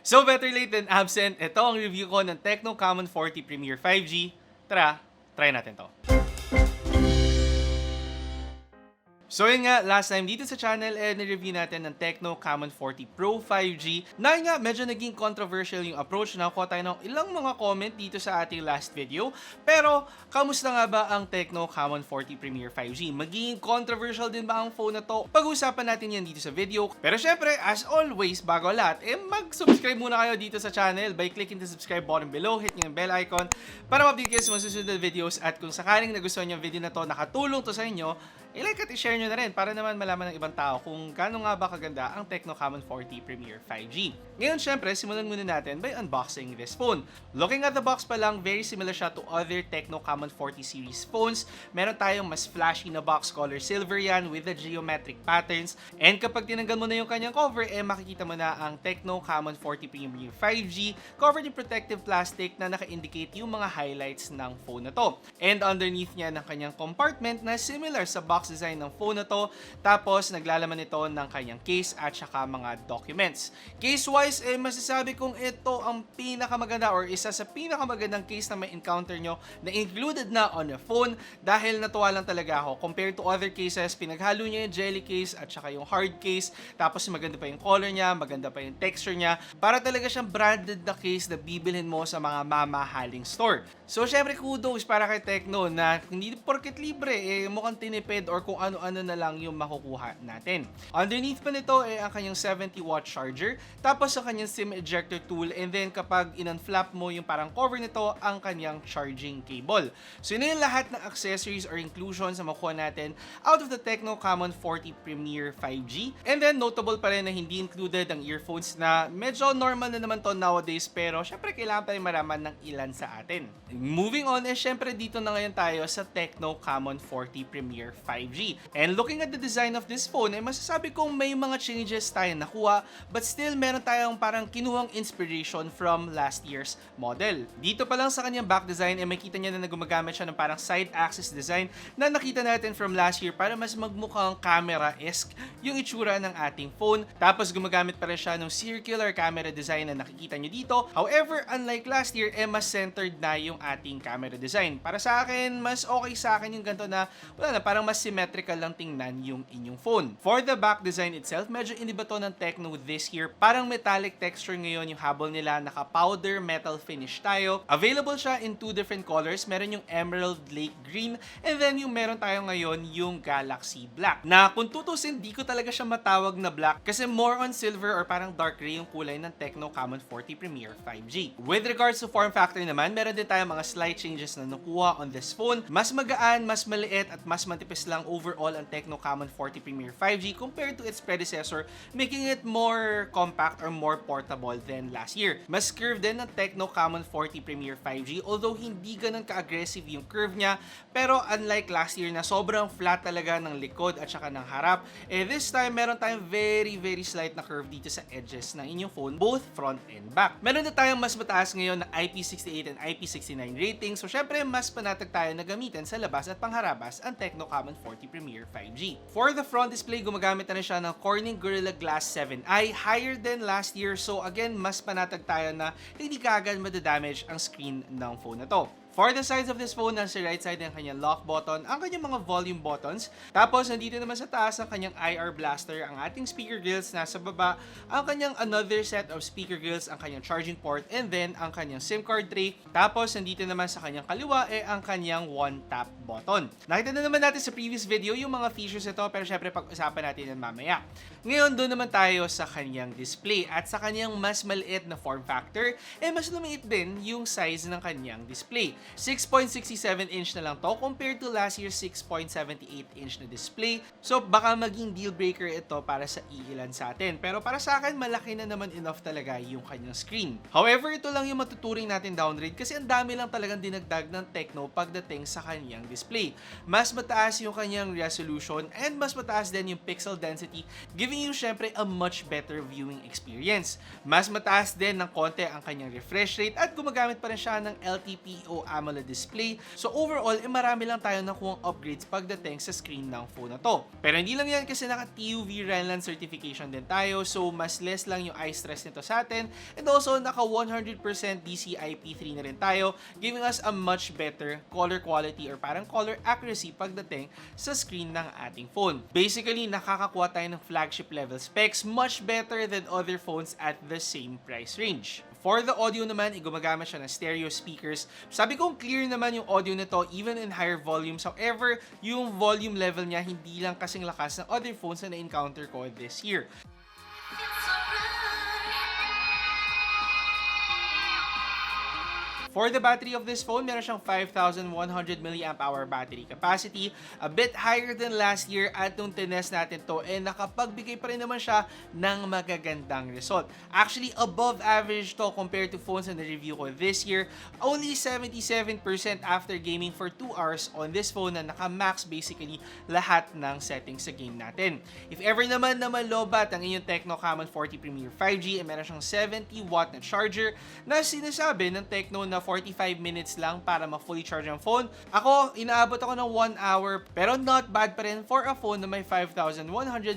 So better late than absent, ito ang review ko ng Tecno Camon 40 Premier 5G. Tara, try natin to. So yun nga, last time dito sa channel, nireview natin ng Tecno Camon 40 Pro 5G. Na nga, medyo naging controversial yung approach. Nakuha tayo ng ilang mga comment dito sa ating last video. Pero, kamusta nga ba ang Tecno Camon 40 Premier 5G? Magiging controversial din ba ang phone na to? Pag-usapan natin yan dito sa video. Pero syempre, as always, bago lahat, mag-subscribe muna kayo dito sa channel by clicking the subscribe button below, hit nyo yung bell icon para ma-update kayo sa mga susunod na videos. At kung sakaling nagustuhan yung video na to, nakatulong to sa inyo, i-like at i-share nyo na rin para naman malaman ng ibang tao kung gaano nga ba kaganda ang Tecno Camon 40 Premier 5G. Ngayon, syempre, simulan muna natin by unboxing this phone. Looking at the box pa lang, very similar siya to other Tecno Camon 40 series phones. Meron tayong mas flashy na box color silver yan with the geometric patterns. And kapag tinanggal mo na yung kanyang cover, makikita mo na ang Tecno Camon 40 Premier 5G covered in protective plastic na naka-indicate yung mga highlights ng phone na to. And underneath niya ng kanyang compartment na similar sa box design ng phone na to. Tapos, naglalaman ito ng kanyang case at saka mga documents. Case-wise, masasabi kong ito ang pinakamaganda or isa sa pinakamagandang case na may encounter nyo na included na on a phone dahil natuwa lang talaga ako. Compared to other cases, pinaghalo niya yung jelly case at saka yung hard case. Tapos, maganda pa yung color niya, maganda pa yung texture niya. Para talaga siyang branded na case na bibilhin mo sa mga mamahaling store. So, syempre, kudos para kay Tecno na hindi porket libre, mukhang tinipid or kung ano-ano na lang yung makukuha natin. Underneath pa nito ang kanyang 70-watt charger, tapos ang kanyang SIM ejector tool, and then kapag in-unflap mo yung parang cover nito, ang kanyang charging cable. So yun yung lahat ng accessories or inclusions na makuha natin out of the Tecno Camon 40 Premier 5G. And then notable pa rin na hindi included ang earphones na medyo normal na naman to nowadays, pero syempre kailangan pa rin maraman ng ilan sa atin. Moving on, syempre dito na ngayon tayo sa Tecno Camon 40 Premier 5G. And looking at the design of this phone, masasabi kong may mga changes tayo nakuha, but still meron tayong parang kinuhang inspiration from last year's model. Dito pa lang sa kanyang back design, makita niya na gumagamit siya ng parang side axis design na nakita natin from last year para mas magmukhang camera-esque yung itsura ng ating phone. Tapos gumagamit pa rin siya ng circular camera design na nakikita nyo dito. However, unlike last year, mas centered na yung ating camera design. Para sa akin, mas okay sa akin yung ganito na wala na, parang mas symmetrical lang tingnan yung inyong phone. For the back design itself, medyo iniba to ng Tecno this year. Parang metallic texture ngayon yung habol nila, naka-powder metal finish tayo. Available siya in two different colors. Meron yung Emerald Lake Green, and then yung meron tayo ngayon yung Galaxy Black. Na kung tutusin, di ko talaga siya matawag na black kasi more on silver or parang dark gray yung kulay ng Tecno Camon 40 Premier 5G. With regards to form factor naman, meron din tayo mga slight changes na nakuha on this phone. Mas magaan, mas maliit at mas matipis lang overall ang Tecno Camon 40 Premier 5G compared to its predecessor, making it more compact or more portable than last year. Mas curved din ang Tecno Camon 40 Premier 5G, although hindi ganun ka-aggressive yung curve niya, pero unlike last year na sobrang flat talaga ng likod at saka ng harap, this time meron tayong very slight na curve dito sa edges ng inyong phone, both front and back. Meron na tayong mas mataas ngayon na IP68 and IP69 rating, so syempre mas panatag tayo na gamitin sa labas at pangharabas ang Tecno Camon 40 Premier 5G. For the front display, gumagamit na rin siya ng Corning Gorilla Glass 7i, higher than last year, so again, mas panatag tayo na hindi kaagad madadamage ang screen ng phone na to. For the sides of this phone, nasa right side ang kanyang lock button, ang kanyang mga volume buttons. Tapos, nandito naman sa taas ang kanyang IR blaster, ang ating speaker grills. Nasa baba, ang kanyang another set of speaker grills, ang kanyang charging port, and then ang kanyang SIM card tray. Tapos, nandito naman sa kanyang kaliwa, ang kanyang one-tap button. Nakita na naman natin sa previous video yung mga features nito, pero syempre pag-usapan natin yan mamaya. Ngayon, doon naman tayo sa kanyang display at sa kanyang mas maliit na form factor, mas lumiit din yung size ng kanyang display. 6.67 inch na lang to compared to last year's 6.78 inch na display. So baka maging deal breaker ito para sa iilan sa atin. Pero para sa akin, malaki na naman enough talaga yung kanyang screen. However, ito lang yung matuturing natin downgrade kasi ang dami lang talagang dinagdag ng Tecno pagdating sa kanyang display. Mas mataas yung kanyang resolution and mas mataas din yung pixel density, giving you syempre a much better viewing experience. Mas mataas din ng konti ang kanyang refresh rate at gumagamit pa rin siya ng LTPO AMOLED display. So overall, marami lang tayo nakuhang upgrades pagdating sa screen ng phone na to. Pero hindi lang yan kasi naka-TUV Renland certification din tayo, so mas less lang yung eye stress nito sa atin. And also, naka 100% DCI-P3 na rin tayo, giving us a much better color quality or parang color accuracy pagdating sa screen ng ating phone. Basically, nakakakuha tayo ng flagship level specs, much better than other phones at the same price range. For the audio naman, gumagamit siya ng stereo speakers. Sabi kong clear naman yung audio nito even in higher volumes. However, yung volume level niya hindi lang kasing lakas ng other phones na na-encounter ko this year. For the battery of this phone, meron siyang 5,100 mAh battery capacity, a bit higher than last year at nung tinest natin to, nakapagbigay pa rin naman siya ng magagandang result. Actually, above average to compared to phones na na-review ko this year. Only 77% after gaming for 2 hours on this phone na naka-max basically lahat ng settings sa game natin. If ever naman na malobat ang inyong Tecno Camon 40 Premier 5G, meron siyang 70-watt na charger na sinasabi ng Tecno na 45 minutes lang para ma-fully charge ang phone. Ako, inaabot ako ng 1 hour, pero not bad pa rin for a phone na may 5,100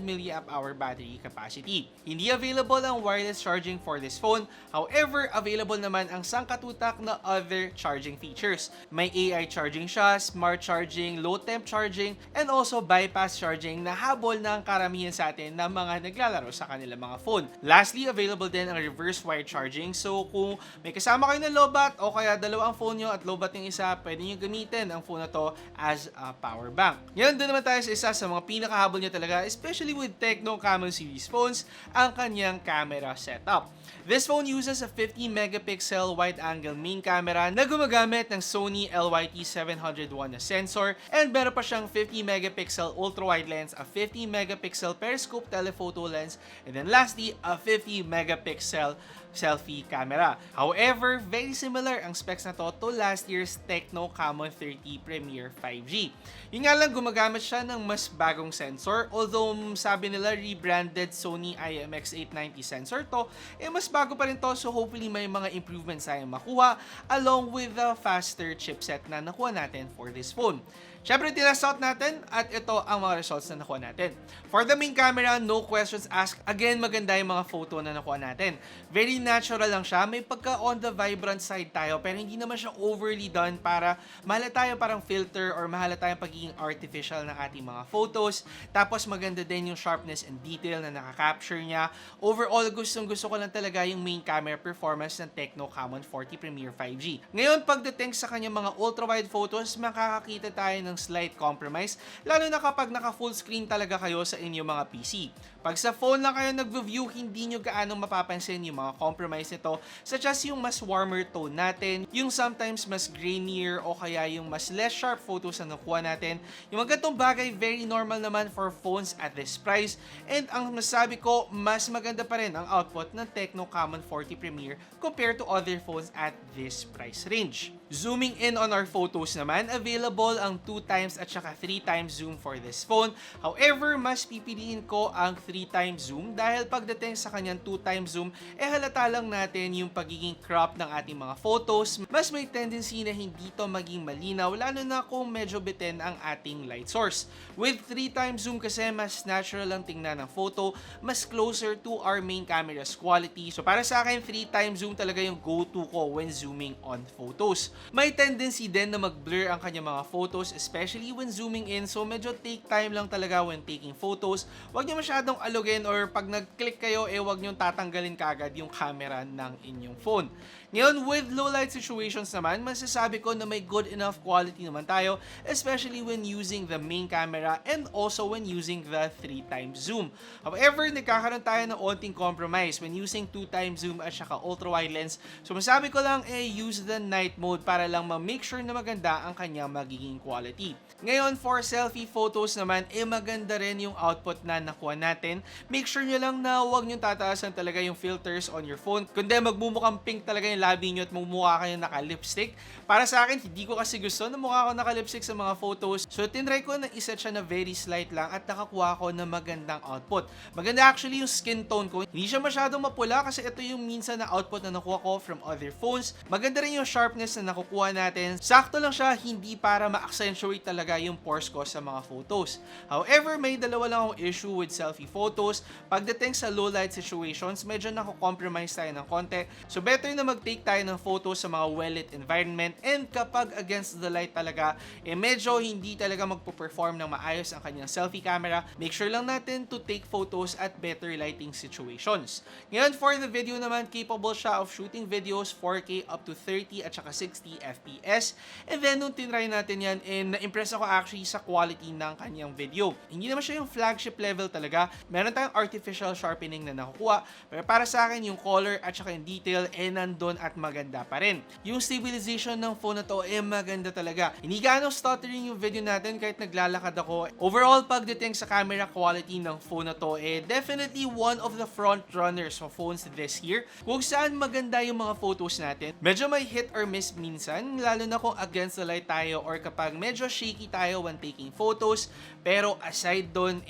mAh battery capacity. Hindi available ang wireless charging for this phone. However, available naman ang sangkatutak na other charging features. May AI charging siya, smart charging, low temp charging, and also bypass charging na habol ng karamihan sa atin na mga naglalaro sa kanilang mga phone. Lastly, available din ang reverse wire charging. So, kung may kasama kayo na lobat o kaya dalawa ang phone nyo at lobat yung isa, pwede nyo gamitin ang phone na to as a power bank. Ngayon, doon naman tayo sa isa sa mga pinakahabol niya talaga, especially with Tecno Camon series phones, ang kanyang camera setup. This phone uses a 50 megapixel wide-angle main camera na gumagamit ng Sony LYT-701 na sensor, and meron pa siyang 50 megapixel ultra-wide lens, a 50 megapixel periscope telephoto lens, and then lastly, a 50 megapixel selfie camera. However, very similar ang specs na to last year's Tecno Camon 30 Premier 5G. Yung nga lang, gumagamit siya ng mas bagong sensor, although sabi nila rebranded Sony IMX890 sensor to, mas bago pa rin to, so hopefully may mga improvements tayong makuha along with the faster chipset na nakuha natin for this phone. Syempre, tinest out natin at ito ang mga results na nakuha natin. For the main camera, no questions asked. Again, maganda yung mga photo na nakuha natin. Very natural lang siya. May pagka on the vibrant side tayo pero hindi naman siya overly done para mahalata tayo parang filter or mahalata tayong pagiging artificial ng ating mga photos. Tapos maganda din yung sharpness and detail na nakaka-capture niya. Overall, gustong-gusto ko lang talaga yung main camera performance ng Tecno Camon 40 Premier 5G. Ngayon, pagdating sa kanyang mga ultra-wide photos, makakakita tayo ng slight compromise, lalo na kapag naka full screen talaga kayo sa inyong mga PC. Pag sa phone lang kayo nag-view, hindi nyo gaanong mapapansin yung mga compromise nito, such as yung mas warmer tone natin, yung sometimes mas grainier o kaya yung mas less sharp photos na nakuha natin. Yung mga ganitong bagay, very normal naman for phones at this price, and ang masabi ko, mas maganda pa rin ang output ng Tecno Camon 40 Premier compared to other phones at this price range. Zooming in on our photos naman, available ang 2x at saka 3x zoom for this phone. However, mas pipiliin ko ang 3x zoom dahil pagdating sa kanyang 2x zoom, halata lang natin yung pagiging crop ng ating mga photos. Mas may tendency na hindi to maging malinaw, lalo na kung medyo bitin ang ating light source. With 3x zoom kasi, mas natural lang tingnan ng photo, mas closer to our main camera's quality. So para sa akin, 3x zoom talaga yung go-to ko when zooming on photos. May tendency din na mag-blur ang kanyang mga photos, especially when zooming in, so medyo take time lang talaga when taking photos. Huwag nyo masyadong alugin or pag nag-click kayo, huwag nyo tatanggalin kagad yung camera ng inyong phone. Ngayon, with low light situations naman, masasabi ko na may good enough quality naman tayo, especially when using the main camera and also when using the 3x zoom. However, nagkakaroon tayo ng onting compromise when using 2x zoom at saka ultra-wide lens. So masabi ko lang, use the night mode para lang ma-make sure na maganda ang kanyang magiging quality. Ngayon, for selfie photos naman, maganda rin yung output na nakuha natin. natin, make sure nyo lang na huwag nyo tataasan talaga yung filters on your phone. Kundi magmumukhang pink talaga yung labi nyo at magmumukha kayo naka-lipstick. Para sa akin, hindi ko kasi gusto na mukha ako naka-lipstick sa mga photos. So, tinry ko na iset siya na very slight lang at nakakuha ko na magandang output. Maganda actually yung skin tone ko. Hindi siya masyadong mapula kasi ito yung minsan na output na nakuha ko from other phones. Maganda rin yung sharpness na nakukuha natin. Sakto lang siya, hindi para ma-accentuate talaga yung pores ko sa mga photos. However, may dalawa lang akong issue with selfie photos. Pagdating sa low light situations, medyo nako-compromise tayo ng konti. So better na mag-take tayo ng photos sa mga well-lit environment, and kapag against the light talaga, medyo hindi talaga magpo-perform ng maayos ang kanyang selfie camera. Make sure lang natin to take photos at better lighting situations. Ngayon, for the video naman, capable siya of shooting videos 4K up to 30 at saka 60 FPS. And then, nung tinry natin yan, na-impress ako actually sa quality ng kanyang video. Hindi naman siya yung flagship level talaga. Meron tayong artificial sharpening na nakukuha. Pero para sa akin, yung color at saka yung detail, nandun at maganda pa rin. Yung stabilization ng phone na to, maganda talaga. Hindi gaano stuttering yung video natin kahit naglalakad ako. Overall, pagdating sa camera quality ng phone na to, definitely one of the front runners of phones this year. Kung saan maganda yung mga photos natin. Medyo may hit or miss minsan, lalo na kung against the light tayo or kapag medyo shaky tayo when taking photos. Pero aside doon,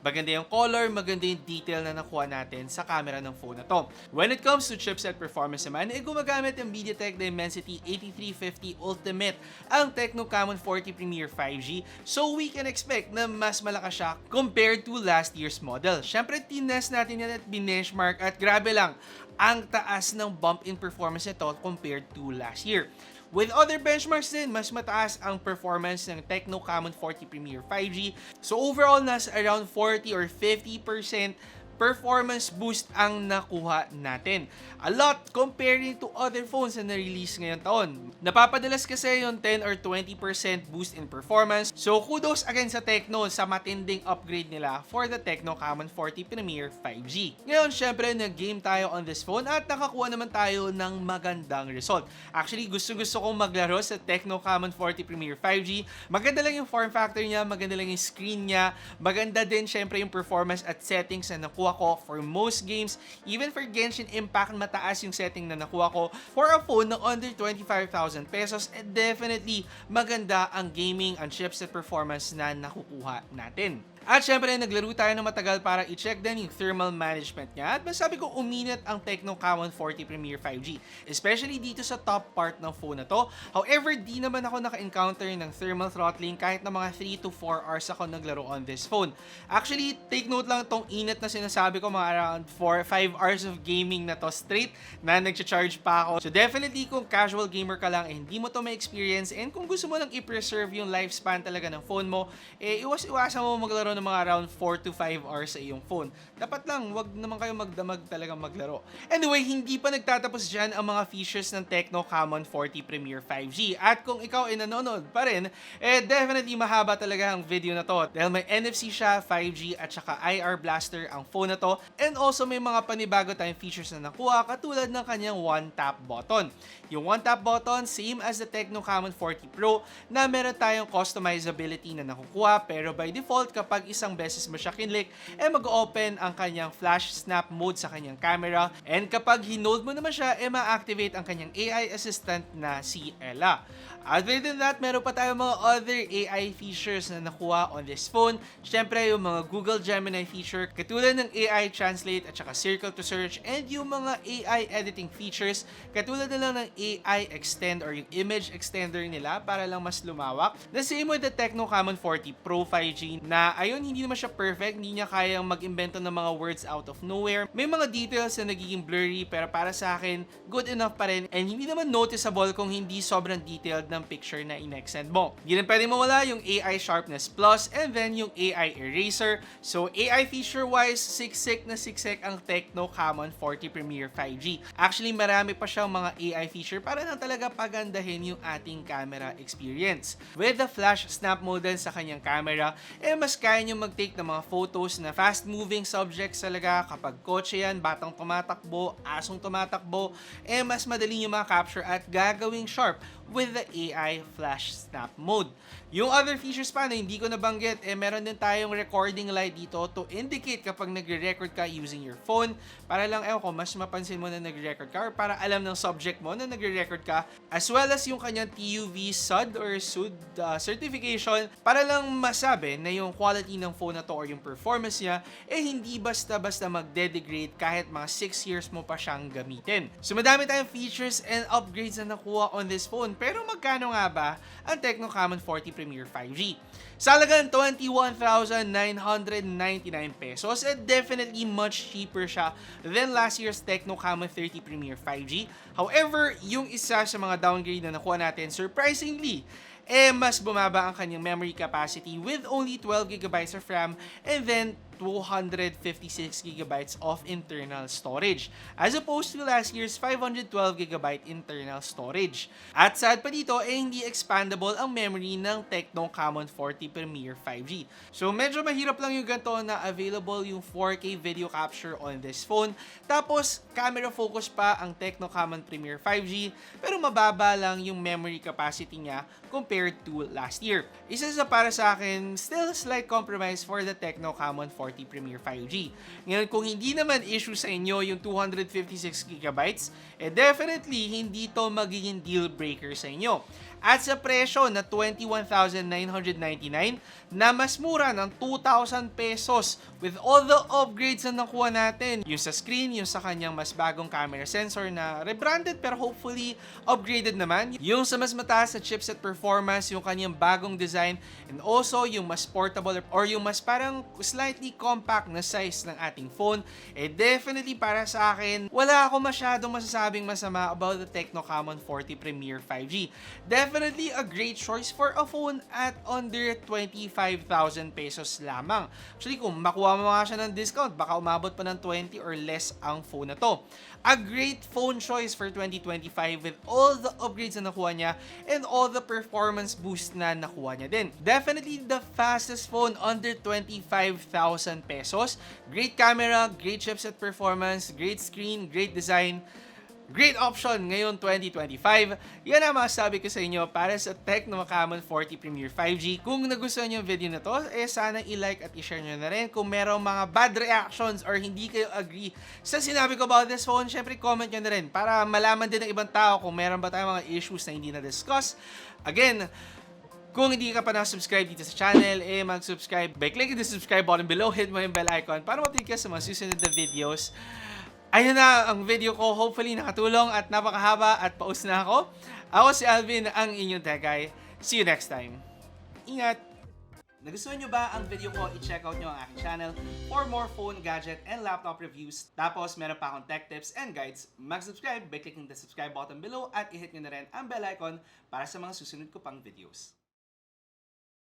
maganda yung color, maganda yung detail na nakuha natin sa camera ng phone na to. When it comes to chipset performance naman, gumagamit yung MediaTek Dimensity 8350 Ultimate ang Tecno Camon 40 Premier 5G. So we can expect na mas malakas siya compared to last year's model. Syempre, tinest natin yan at binenchmark at grabe lang, ang taas ng bump in performance nito compared to last year. With other benchmarks din, mas mataas ang performance ng Tecno Camon 40 Premier 5G. So overall, nasa around 40 or 50% performance boost ang nakuha natin. A lot comparing to other phones na na-release ngayon taon. Napapadalas kasi yung 10 or 20% boost in performance. So kudos again sa Tecno sa matinding upgrade nila for the Tecno Camon 40 Premier 5G. Ngayon, syempre, nag-game tayo on this phone at nakakuha naman tayo ng magandang result. Actually, gusto kong maglaro sa Tecno Camon 40 Premier 5G. Maganda lang yung form factor niya, maganda lang yung screen niya, maganda din syempre yung performance at settings na nakuha ko for most games. Even for Genshin Impact, mataas yung setting na nakuha ko for a phone na under 25,000 pesos. And definitely, maganda ang gaming and chipset performance na nakukuha natin. At syempre, naglaro tayo ng matagal para i-check din yung thermal management niya. At masabi ko, uminit ang Tecno Camon 40 Premier 5G. Especially dito sa top part ng phone na to. However, di naman ako naka-encounter ng thermal throttling kahit na mga 3 to 4 hours ako naglaro on this phone. Actually, take note lang tong init na sinasabi ko, mga around 4-5 hours of gaming na to straight na nag-charge pa ako. So definitely, kung casual gamer ka lang, hindi mo to ma-experience, and kung gusto mo lang i-preserve yung lifespan talaga ng phone mo, iwas-iwasan mo maglaro ng mga around 4 to 5 hours sa iyong phone. Dapat lang, wag naman kayo magdamag talagang maglaro. Anyway, hindi pa nagtatapos dyan ang mga features ng Tecno Camon 40 Premier 5G. At kung ikaw ay nanonood pa rin, definitely mahaba talaga ang video na to. Dahil may NFC siya, 5G at saka IR blaster ang phone na to. And also may mga panibago tayong features na nakuha, katulad ng kanyang one-tap button. Yung one-tap button, same as the Tecno Camon 40 Pro, na meron tayong customizability na nakukuha, pero by default, kapag isang beses mo siya kinlik, mag-open ang kanyang flash snap mode sa kanyang camera, and kapag hinold mo naman siya, ma-activate ang kanyang AI assistant na si Ella. Other than that, meron pa tayong mga other AI features na nakuha on this phone. Siyempre, yung mga Google Gemini feature, katulad ng AI Translate at saka Circle to Search, and yung mga AI editing features, katulad na lang ng AI Extend or yung image extender nila para lang mas lumawak. The same with the Tecno Camon 40 Pro 5G na ayun, hindi naman siya perfect, hindi niya kayang mag-invento ng mga words out of nowhere. May mga details na nagiging blurry, pero para sa akin, good enough pa rin, and hindi naman noticeable kung hindi sobrang detailed ng picture na in-extend mo. Hindi rin pwede mawala yung AI Sharpness Plus and then yung AI Eraser. So AI feature-wise, siksik na siksik ang Tecno Camon 40 Premier 5G. Actually, marami pa siyang mga AI feature para lang talaga pagandahin yung ating camera experience. With the flash snap mode sa kanyang camera, mas kaya kaya nyo mag-take ng mga photos na fast-moving subjects talaga. Kapag kotse yan, batang tumatakbo, asong tumatakbo, mas madali nyo ma-capture at gagawing sharp with the AI Flash Snap Mode. Yung other features pa na hindi ko nabanggit, meron din tayong recording light dito to indicate kapag nagre-record ka using your phone, para lang, mas mapansin mo na nagre-record ka or para alam ng subject mo na nagre-record ka, as well as yung kanyang TÜV SUD or SUD certification, para lang masabi na yung quality ng phone na to or yung performance niya, hindi basta-basta magde-degrade kahit mga 6 years mo pa siyang gamitin. So madami tayong features and upgrades na nakuha on this phone, pero magkano nga ba ang Tecno Camon 40 Premier 5G? Sa halagang 21,999 pesos, definitely much cheaper siya than last year's Tecno Camon 30 Premier 5G. However, yung isa sa mga downgrade na nakuha natin, surprisingly, mas bumaba ang kanyang memory capacity with only 12GB of RAM and then 256GB of internal storage, as opposed to last year's 512GB internal storage. At sad pa dito, hindi expandable ang memory ng Tecno Camon 40 Premier 5G. So medyo mahirap lang yung ganito na available yung 4K video capture on this phone. Tapos camera focus pa ang Tecno Camon Premier 5G, pero mababa lang yung memory capacity niya compared to last year. Isa sa para sa akin, still slight compromise for the Tecno Camon 40 Premier 5G. Ngayon, kung hindi naman issue sa inyo yung 256GB, definitely hindi to magiging deal breaker sa inyo. At sa presyo na 21,999 na mas mura ng 2,000 pesos with all the upgrades na nakuha natin. Yung sa screen, yung sa kanyang mas bagong camera sensor na rebranded pero hopefully upgraded naman. Yung sa mas mataas na chipset performance, yung kanyang bagong design, and also yung mas portable or yung mas parang slightly compact na size ng ating phone. Definitely para sa akin, wala ako masyadong masasabing masama about the Tecno Camon 40 Premier 5G. Definitely a great choice for a phone at under 25,000 pesos lamang. Actually, kung makuha mo nga siya ng discount, baka umabot pa ng 20 or less ang phone na to. A great phone choice for 2025 with all the upgrades na nakuha niya and all the performance boost na nakuha niya din. Definitely the fastest phone under 25,000 pesos. Great camera, great chipset performance, great screen, great design. Great option ngayon 2025. Yan ang masasabi ko sa inyo para sa Tecno Camon 40 Premier 5G. Kung nagustuhan nyo yung video na to, sana i-like at i-share nyo na rin. Kung merong mga bad reactions or hindi kayo agree sa sinabi ko about this phone, syempre comment nyo na rin para malaman din ng ibang tao kung meron ba tayong mga issues na hindi na-discuss. Again, kung hindi ka pa na-subscribe dito sa channel, mag-subscribe by clicking the subscribe button below, hit mo yung bell icon para ma-update ka sa mga susunod na videos. Ayun na ang video ko. Hopefully nakatulong at napakahaba at paus na ako. Ako si Alvin, ang inyong tech guy. See you next time. Ingat! Nagustuhan nyo ba ang video ko? I-check out nyo ang aking channel for more phone, gadget, and laptop reviews. Tapos meron pa akong tech tips and guides. Mag-subscribe by clicking the subscribe button below at i-hit nyo na rin ang bell icon para sa mga susunod ko pang videos.